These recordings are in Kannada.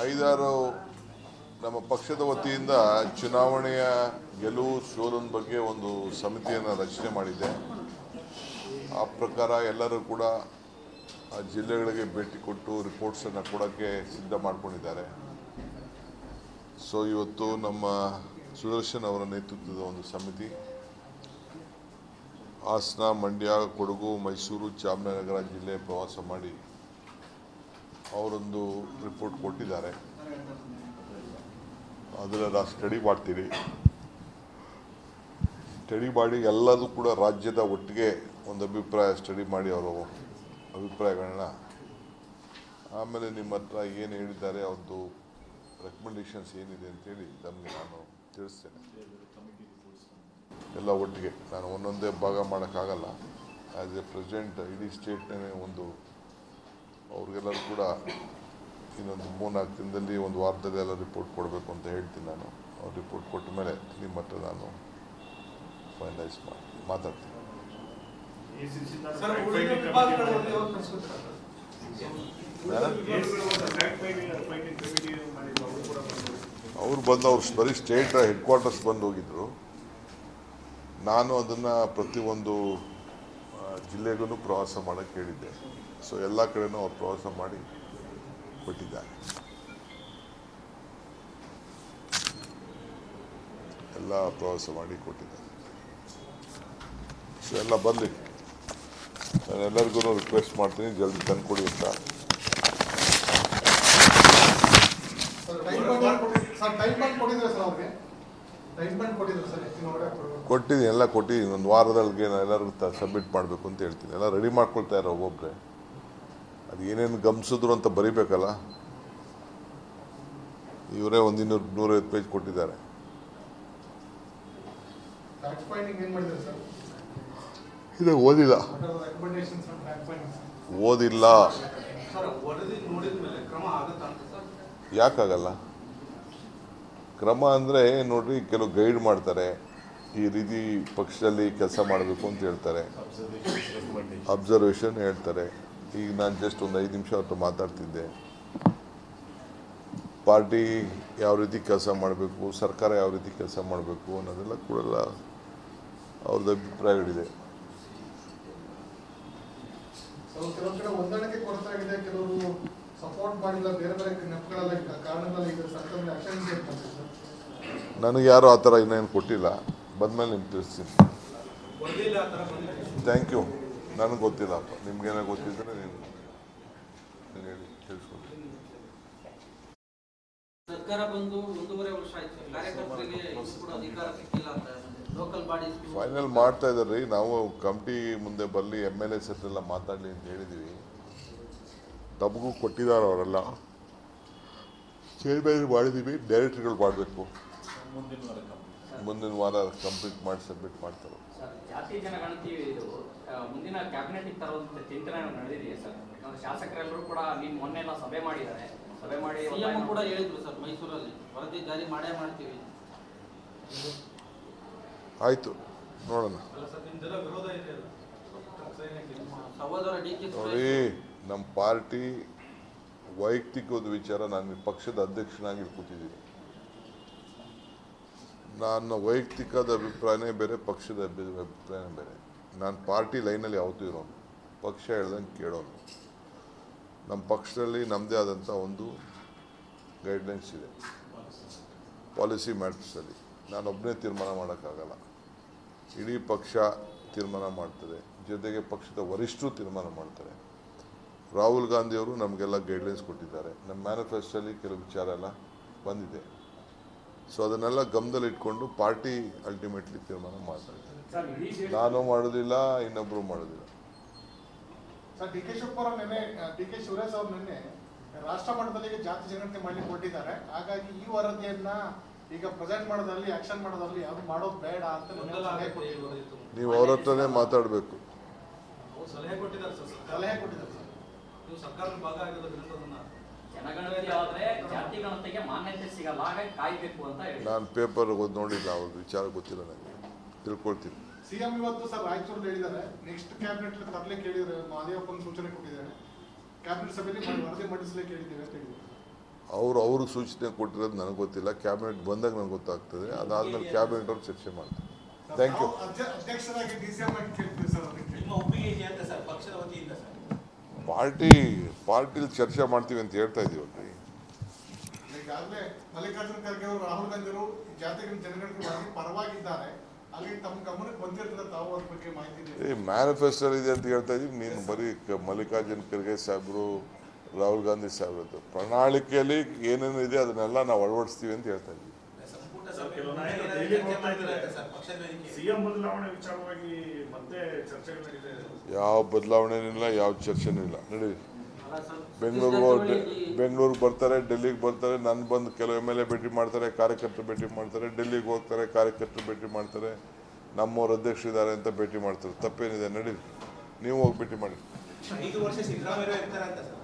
ಐದಾರು ನಮ್ಮ ಪಕ್ಷದ ವತಿಯಿಂದ ಚುನಾವಣೆಯ ಗೆಲುವು ಸೋಲಿನ ಬಗ್ಗೆ ಒಂದು ಸಮಿತಿಯನ್ನು ರಚನೆ ಮಾಡಿದೆ. ಆ ಪ್ರಕಾರ ಎಲ್ಲರೂ ಕೂಡ ಆ ಜಿಲ್ಲೆಗಳಿಗೆ ಭೇಟಿ ಕೊಟ್ಟು ರಿಪೋರ್ಟ್ಸನ್ನು ಕೊಡೋಕ್ಕೆ ಸಿದ್ಧ ಮಾಡ್ಕೊಂಡಿದ್ದಾರೆ. ಸೊ ಇವತ್ತು ನಮ್ಮ ಸುದರ್ಶನ್ ಅವರ ನೇತೃತ್ವದ ಒಂದು ಸಮಿತಿ ಹಾಸನ, ಮಂಡ್ಯ, ಕೊಡಗು, ಮೈಸೂರು, ಚಾಮರಾಜನಗರ ಜಿಲ್ಲೆ ಪ್ರವಾಸ ಮಾಡಿ ಅವರೊಂದು ರಿಪೋರ್ಟ್ ಕೊಟ್ಟಿದ್ದಾರೆ. ಅದರ ಸ್ಟಡಿ ಮಾಡ್ತೀರಿ. ಸ್ಟಡಿ ಮಾಡಿ ಎಲ್ಲದೂ ಕೂಡ ರಾಜ್ಯದ ಒಟ್ಟಿಗೆ ಒಂದು ಅಭಿಪ್ರಾಯ ಸ್ಟಡಿ ಮಾಡಿ ಅವರು ಅಭಿಪ್ರಾಯಗಳನ್ನ ಆಮೇಲೆ ನಿಮ್ಮ ಹತ್ರ ಏನು ಹೇಳಿದ್ದಾರೆ ಅವ್ರದ್ದು ರೆಕಮೆಂಡೇಷನ್ಸ್ ಏನಿದೆ ಅಂತೇಳಿ ತಮಗೆ ನಾನು ತಿಳಿಸ್ತೇನೆ. ಎಲ್ಲ ಒಟ್ಟಿಗೆ ನಾನು ಒಂದೊಂದೇ ಭಾಗ ಮಾಡೋಕ್ಕಾಗಲ್ಲ. ಆ್ಯಸ್ ಎ ಪ್ರೆಸಿಡೆಂಟ್ ಇಡೀ ಸ್ಟೇಟ್ನೇ ಒಂದು ಅವ್ರಿಗೆಲ್ಲರೂ ಕೂಡ ಇನ್ನೊಂದು 3-4 ದಿನದಲ್ಲಿ ಒಂದು ವಾರದಲ್ಲಿ ಎಲ್ಲ ರಿಪೋರ್ಟ್ ಕೊಡಬೇಕು ಅಂತ ಹೇಳ್ತೀನಿ. ನಾನು ಅವ್ರು ರಿಪೋರ್ಟ್ ಕೊಟ್ಟ ಮೇಲೆ ನಿಮ್ಮ ಹತ್ರ ನಾನು ಫೈನಲೈಸ್ ಮಾತಾಡ್ತೀನಿ. ಅವ್ರು ಬಂದು ಅವ್ರು ಬರೀ ಸ್ಟೇಟ್ ಹೆಡ್ ಕ್ವಾರ್ಟರ್ಸ್ ಬಂದು ಹೋಗಿದ್ರು. ನಾನು ಅದನ್ನು ಪ್ರತಿಯೊಂದು ಜಿಲ್ಲೆಗೂ ಪ್ರವಾಸ ಮಾಡೋಕ್ಕೆ ಹೇಳಿದ್ದೆ. ಸೊ ಎಲ್ಲ ಕಡೆನೂ ಅವ್ರು ಪ್ರವಾಸ ಮಾಡಿ ಕೊಟ್ಟಿದ್ದಾರೆ. ಎಲ್ಲ ಪ್ರವಾಸ ಮಾಡಿ ಕೊಟ್ಟಿದ್ದಾರೆ. ಸೊ ಎಲ್ಲ ಬರಲಿ. ನಾನು ಎಲ್ಲರಿಗೂ ರಿಕ್ವೆಸ್ಟ್ ಮಾಡ್ತೀನಿ ಜಲ್ದಿ ತಂದುಕೊಡಿ ಅಂತ. ಕೊಟ್ಟಿದ್ದೀನಿ, ಎಲ್ಲ ಕೊಟ್ಟಿದ್ದೀನಿ. ಒಂದು ವಾರದೊಳಗೆ ನಾನು ಎಲ್ಲರಿಗೂ ಸಬ್ಮಿಟ್ ಮಾಡಬೇಕು ಅಂತ ಹೇಳ್ತೀನಿ. ಎಲ್ಲ ರೆಡಿ ಮಾಡ್ಕೊಳ್ತಾ ಇರೋ ಒಬ್ಬೊಬ್ಬರೇ. ಅದು ಏನೇನು ಗಮನಿಸಿದ್ರು ಅಂತ ಬರೀಬೇಕಲ್ಲ. ಇವರೇ 150 ಪೇಜ್ ಕೊಟ್ಟಿದ್ದಾರೆ. ಇದು ಓದಿಲ್ಲ ಯಾಕಾಗಲ್ಲ? ಕ್ರಮ ಅಂದರೆ ನೋಡ್ರಿ, ಕೆಲವು ಗೈಡ್ ಮಾಡ್ತಾರೆ, ಈ ರೀತಿ ಪಕ್ಷದಲ್ಲಿ ಕೆಲಸ ಮಾಡಬೇಕು ಅಂತ ಹೇಳ್ತಾರೆ, ಅಬ್ಸರ್ವೇಷನ್ ಹೇಳ್ತಾರೆ. ಈಗ ನಾನು ಜಸ್ಟ್ ಒಂದು 5 ನಿಮಿಷ ಹೊತ್ತು ಮಾತಾಡ್ತಿದ್ದೆ. ಪಾರ್ಟಿ ಯಾವ ರೀತಿ ಕೆಲಸ ಮಾಡಬೇಕು, ಸರ್ಕಾರ ಯಾವ ರೀತಿ ಕೆಲಸ ಮಾಡಬೇಕು ಅನ್ನೋದೆಲ್ಲ ಕೂಡ ಅವ್ರದ್ದು ಅಭಿಪ್ರಾಯಗಳಿದೆ. ನನಗೆ ಯಾರು ಆ ಥರ ಇನ್ನೇನು ಕೊಟ್ಟಿಲ್ಲ. ಬಂದಮೇಲೆ ನಿಮ್ಗೆ ತಿಳಿಸ್ತೀನಿ. Thank you. ನನಗೆ ಗೊತ್ತಿಲ್ಲಪ್ಪ. ನಿಮ್ಗೇನೋ ಗೊತ್ತಿದ್ದರೆ ನೀವು ಹೇಳಿ ತಿಳಿಸ್ಕೊಡಿ. ಸರ್ಕಾರ ಬಂದು 1.5 ವರ್ಷ ಆಯ್ತು. ಕಾರ್ಯಕರ್ತರಿಗೆ ಕೂಡ ಅಧಿಕಾರ ಸಿಕ್ಕಿಲ್ಲ ಅಂತ ಲೋಕಲ್ ಬಾಡೀಸ್ ಫೈನಲ್ ಮಾಡ್ತಾ ಇದ್ದಾರೆ. ನಾವು ಕಮಿಟಿ ಮುಂದೆ ಬರಲಿ, MLAs ಹತ್ರೆಲ್ಲ ಮಾತಾಡಲಿ ಅಂತ ಹೇಳಿದ್ದೀವಿ. ತಮಗೂ ಕೊಟ್ಟಿದ್ದಾರೆ ಅವರೆಲ್ಲ. ಚೇರ್ಮನ್ ಮಾಡಿದ್ದೀವಿ, ಡೈರೆಕ್ಟರ್ಗಳು ಮಾಡಬೇಕು. ಮುಂದಿನ ವಾರ ಕಂಪ್ಲೀಟ್ ಮಾಡಿ ಸಬ್ಮಿಟ್ ಮಾಡ್ತಾರೆ. ಜಾತಿ ಜನಗಣತಿ ಇದು ಮುಂದಿನ ಕ್ಯಾಬಿನೆಟ್ ತರುವಂತ ಚಿಂತನೆ ನಡೆದಿದೆಯಾ ಸರ್? ಶಾಸಕರೆಲ್ಲರೂ ಕೂಡ ನೀವು ಮೊನ್ನೆಲ್ಲ ಸಭೆ ಮಾಡಿದ್ದಾರೆ. ಸಭೆ ಮಾಡಿ ಸಿಎಂ ಕೂಡ ಹೇಳಿದ್ರು ಸರ್, ಮೈಸೂರಲ್ಲಿ ವರದಿ ಜಾರಿ ಮಾಡ್ತೀವಿ. ಆಯಿತು, ನೋಡೋಣ. ನೋಡಿ, ನಮ್ಮ ಪಾರ್ಟಿ ವೈಯಕ್ತಿಕವಾದ ವಿಚಾರ. ನಾನು ಪಕ್ಷದ ಅಧ್ಯಕ್ಷನಾಗಿ ಕೂತಿದ್ದೀನಿ. ನನ್ನ ವೈಯಕ್ತಿಕದ ಅಭಿಪ್ರಾಯನೇ ಬೇರೆ, ಪಕ್ಷದ ಅಭಿಪ್ರಾಯನೇ ಬೇರೆ. ನಾನು ಪಾರ್ಟಿ ಲೈನಲ್ಲಿ ಯಾವತ್ತೂ ಇರೋನು, ಪಕ್ಷ ಹೇಳ್ದಂಗೆ ಕೇಳೋನು. ನಮ್ಮ ಪಕ್ಷದಲ್ಲಿ ನಮ್ಮದೇ ಆದಂಥ ಒಂದು ಗೈಡ್ಲೈನ್ಸ್ ಇದೆ. ಪಾಲಿಸಿ ಮ್ಯಾಟರ್ಸಲ್ಲಿ ನಾನೊಬ್ಬನೇ ತೀರ್ಮಾನ ಮಾಡೋಕ್ಕಾಗಲ್ಲ. ಇಡೀ ಪಕ್ಷ ತೀರ್ಮಾನ ಮಾಡ್ತದೆ, ಜೊತೆಗೆ ಪಕ್ಷದ ವರಿಷ್ಠರು ತೀರ್ಮಾನ ಮಾಡ್ತಾರೆ. ರಾಹುಲ್ ಗಾಂಧಿಯವರು ನಮಗೆಲ್ಲ ಗೈಡ್ಲೈನ್ಸ್ ಕೊಟ್ಟಿದ್ದಾರೆ. ನಮ್ಮ ಮ್ಯಾನಿಫೆಸ್ಟೋಲ್ಲಿ ಕೆಲವು ವಿಚಾರ ಎಲ್ಲ ಬಂದಿದೆ. ಸೊ ಅದನ್ನೆಲ್ಲ ಗಮನದಲ್ಲಿ ಇಟ್ಕೊಂಡು ಪಾರ್ಟಿ ಅಲ್ಟಿಮೇಟ್ಲಿ ತೀರ್ಮಾನ ಮಾಡ್ತಾರೆ. ನಾನು ಮಾಡೋದಿಲ್ಲ, ಇನ್ನೊಬ್ಬರು ಮಾಡೋದಿಲ್ಲ. ಡಿ ಕೆ ಶಿವರಾಜ್ ಅವರು ನಿನ್ನೆ ರಾಷ್ಟ್ರ ಮಟ್ಟದಲ್ಲಿ ಜಾತಿ ಜನಗಣತಿ ಮಾಡಲಿಕ್ಕೆ ಕೊಟ್ಟಿದ್ದಾರೆ. ಹಾಗಾಗಿ ಈ ವರದಿಯನ್ನ ಈಗ ಪ್ರೆಸೆಂಟ್ ಮಾಡೋದ್ರಲ್ಲಿ, ಆಕ್ಷನ್ ಮಾಡೋದ್ರಲ್ಲಿ ಯಾವುದು ಮಾಡೋದು ಬೇಡ ಅಂತ ನೀವು ಅವ್ರ ಹತ್ರನೇ ಮಾತಾಡಬೇಕು. ಸಲಹೆ ಕೊಟ್ಟಿದ್ದಾರೆ ಸರ್. ನೀವು ಸರ್ಕಾರದ ಭಾಗ ಆಗಿರೋದ್ರಿಂದ ಜನಗಣತಿ ಆದ್ರೆ ಜಾತಿ ಗಣತಿಗೆ ಮಾನ್ಯತೆ ಸಿಗಲ್ಲ, ಹಾಗಾಗಿ ಕಾಯ್ಬೇಕು ಅಂತ ಹೇಳಿ. ನಾನು ಪೇಪರ್ ನೋಡಿಲ್ಲ, ಅವ್ರ ವಿಚಾರ ಗೊತ್ತಿಲ್ಲ, ನನಗೆ ತಿಳ್ಕೊಳ್ತೀನಿ. ಸಿಎಂ ಇವತ್ತು ಸರ್ ರಾಯಚೂರಲ್ಲಿ ಹೇಳಿದ್ದಾರೆ, ನೆಕ್ಸ್ಟ್ ಕ್ಯಾಬಿನೆಟ್ ತರಲಿಕ್ಕೆ ಹೇಳಿದ್ರೆ ಮಹದೇವಪ್ಪನ ಸೂಚನೆ ಕೊಟ್ಟಿದ್ದಾರೆ. ಕ್ಯಾಬಿನೆಟ್ ಸಭೆಯಲ್ಲಿ ವರದಿ ಮಂಡಿಸಲಿಕ್ಕೆ ಹೇಳಿದ್ದೇವೆ ಅಂತ ಹೇಳಿದ್ದಾರೆ. ಅವ್ರಿಗೆ ಸೂಚನೆ ಕೊಟ್ಟಿರೋದು ನನಗೆ ಗೊತ್ತಿಲ್ಲ. ಕ್ಯಾಬಿನೆಟ್ ಬಂದಾಗ ನನಗೆ ಗೊತ್ತಾಗ್ತದೆ. ಅದಾದಮೇಲೆ ಕ್ಯಾಬಿನೆಟ್ ಅವ್ರು ಚರ್ಚೆ ಮಾಡ್ತಾರೆ. Thank you. ಅಧ್ಯಕ್ಷರಾಗಿ DCM ಆಗಿ ಕೇಳ್ತೀವಿ ಸರ್. ಅದಕ್ಕೆ ನಿಮ್ಮ ಒಪ್ಪಿಗೆ ಇದೆಯಾ ಅಂತ ಸರ್ ಪಕ್ಷದ ವತಿಯಿಂದ ಸರ್? ಪಾರ್ಟಿಲಿ ಚರ್ಚೆ ಮಾಡ್ತೀವಿ ಅಂತ ಹೇಳ್ತಾ ಇದೀವಲ್ರಿ. ಈಗಾಗಲೇ ಮಲ್ಲಿಕಾರ್ಜುನ ಖರ್ಗೆ ಅವರು, ರಾಹುಲ್ ಗಾಂಧಿ ಅವರು ಜಾತಿ ಜನಗಣತಿ ಪರವಾಗಿದ್ದಾರೆ. ಹಾಗಾಗಿ ತಮ್ಮ ಗಮನಕ್ಕೆ ಬಂದಿರ್ತದೆ, ತಾವು ಅದ್ರ ಬಗ್ಗೆ ಮಾಹಿತಿ ಮ್ಯಾನಿಫೆಸ್ಟೋ ಇದೆ ಅಂತ ಹೇಳ್ತಾ ಇದೀವಿ. ನೀನು ಬರೀ ಮಲ್ಲಿಕಾರ್ಜುನ ಖರ್ಗೆ ಸಾಹೇಬರು, ರಾಹುಲ್ ಗಾಂಧಿ ಸಾಹೇಬ್ರದ್ದು ಪ್ರಣಾಳಿಕೆಯಲ್ಲಿ ಏನೇನು ಇದೆ ಅದನ್ನೆಲ್ಲ ನಾವು ಅಳವಡಿಸ್ತೀವಿ ಅಂತ ಹೇಳ್ತಾ ಇದ್ದೀವಿ. ಸಂಪುಟ ಸರ್, ಸಭೆ ಕೆಲವು ಮುಂದೆ ನಾಯಕರು ಏನಾದ್ರು ಡೈಲಿ ಚರ್ಚೆ ಹೋಗ್ತಾ ಮಾಡಿದ್ರೆ ಇದ್ದಾರೆ. ಸರ್ ಪಕ್ಷದ ವೇದಿಕೆ ಸಿಎಂ ಬದಲಾವಣೆ ವಿಚಾರವಾಗಿ ಮತ್ತೆ ಚರ್ಚೆಗಳು ನಡೀತಾ ಇದೆ. ಯಾವ ಬದಲಾವಣೆನಿಲ್ಲ, ಯಾವ ಚರ್ಚೆನೂ ಇಲ್ಲ. ನೋಡಿ, ಅಲ್ಲ ಸರ್, ಬೆಂಗಳೂರಿಗೆ ಬರ್ತಾರೆ, ಡೆಲ್ಲಿಗೆ ಬರ್ತಾರೆ, ನಾನು ಬಂದು ಕೆಲವು MLA ಭೇಟಿ ಮಾಡ್ತಾರೆ, ಕಾರ್ಯಕರ್ತರು ಭೇಟಿ ಮಾಡ್ತಾರೆ, ಡೆಲ್ಲಿಗೆ ಹೋಗ್ತಾರೆ, ಕಾರ್ಯಕರ್ತರು ಭೇಟಿ ಮಾಡ್ತಾರೆ, ನಮ್ಮವ್ರ ಅಧ್ಯಕ್ಷರಿದ್ದಾರೆ ಅಂತ ಭೇಟಿ ಮಾಡ್ತಾರೆ. ತಪ್ಪೇನಿದೆ? ನಡೀರಿ, ನೀವು ಹೋಗಿ ಭೇಟಿ ಮಾಡಿ. 5 ವರ್ಷ ಸಿದ್ದರಾಮಯ್ಯ ಇರ್ತಾರೆ ಅಂತ ಸರ್.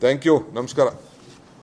Thank you. ನಮಸ್ಕಾರ.